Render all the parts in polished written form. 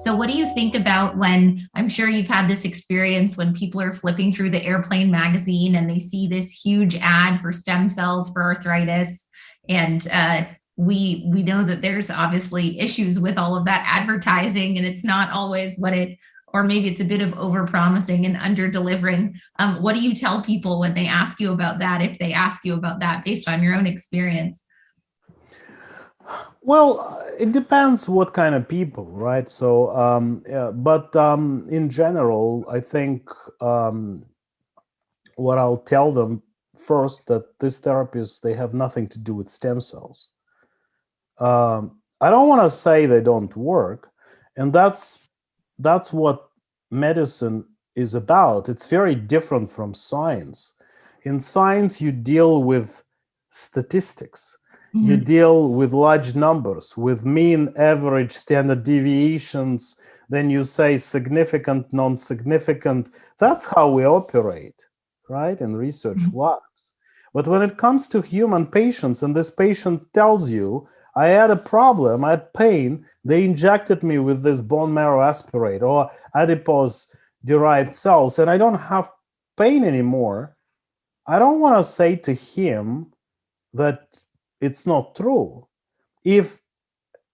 So what do you think about when, I'm sure you've had this experience when people are flipping through the airplane magazine and they see this huge ad for stem cells for arthritis, and we know that there's obviously issues with all of that advertising, and it's not always what it, or maybe it's a bit of over promising and under delivering. What do you tell people when they ask you about that, if they ask you about that based on your own experience? Well, it depends what kind of people, right? So, in general, I think what I'll tell them first, that these therapies, they have nothing to do with stem cells. I don't want to say they don't work, and that's what medicine is about. It's very different from science. In science, you deal with statistics. Mm-hmm. You deal with large numbers, with mean, average, standard deviations. Then you say significant, non-significant. That's how we operate, right, in research labs. But when it comes to human patients, and this patient tells you, I had a problem, I had pain, they injected me with this bone marrow aspirate or adipose-derived cells, and I don't have pain anymore, I don't want to say to him that it's not true. If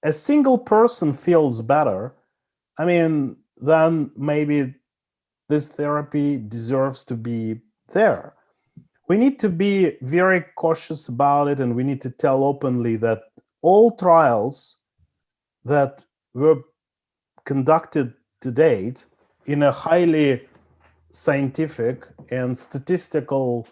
a single person feels better, I mean, then maybe this therapy deserves to be there. We need to be very cautious about it, and we need to tell openly that all trials that were conducted to date in a highly scientific and statistical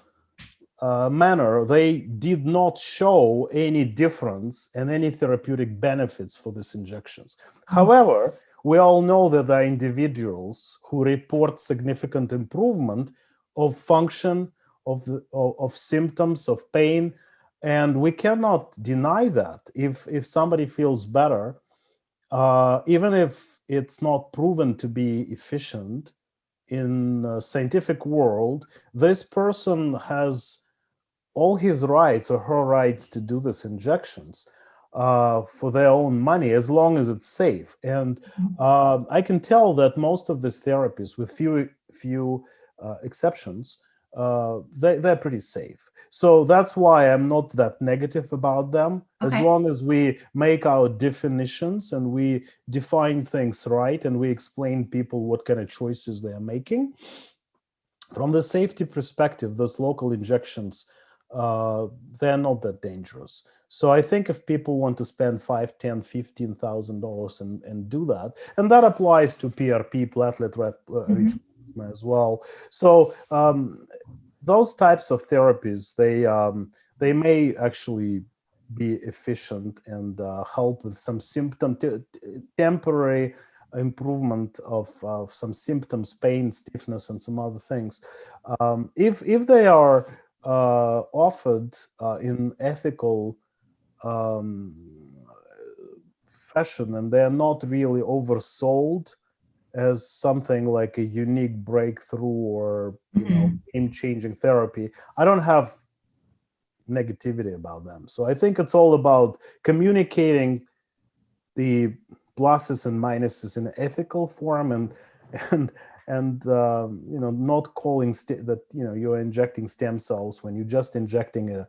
manner, they did not show any difference and any therapeutic benefits for these injections. However, we all know that there are individuals who report significant improvement of function, of symptoms, of pain, and we cannot deny that. If somebody feels better, even if it's not proven to be efficient in the scientific world, this person has all his rights or her rights to do these injections for their own money, as long as it's safe. And I can tell that most of these therapies, with few exceptions, they're pretty safe. So that's why I'm not that negative about them. Okay. As long as we make our definitions and we define things right, and we explain people what kind of choices they are making. From the safety perspective, those local injections, they're not that dangerous. So I think if people want to spend $5,000, $10,000, $15,000 and do that, and that applies to PRP, platelet rich plasma as well. So those types of therapies, they may actually be efficient and help with some temporary improvement of some symptoms, pain, stiffness, and some other things. If they are offered in ethical fashion, and they're not really oversold as something like a unique breakthrough or game-changing therapy, I don't have negativity about them. So I think it's all about communicating the pluses and minuses in an ethical form, and not calling that you're injecting stem cells when you're just injecting a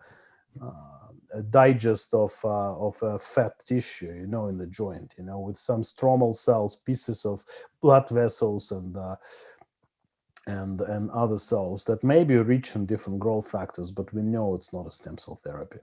digest of a fat tissue, in the joint, with some stromal cells, pieces of blood vessels, and other cells that may be rich in different growth factors, but we know it's not a stem cell therapy.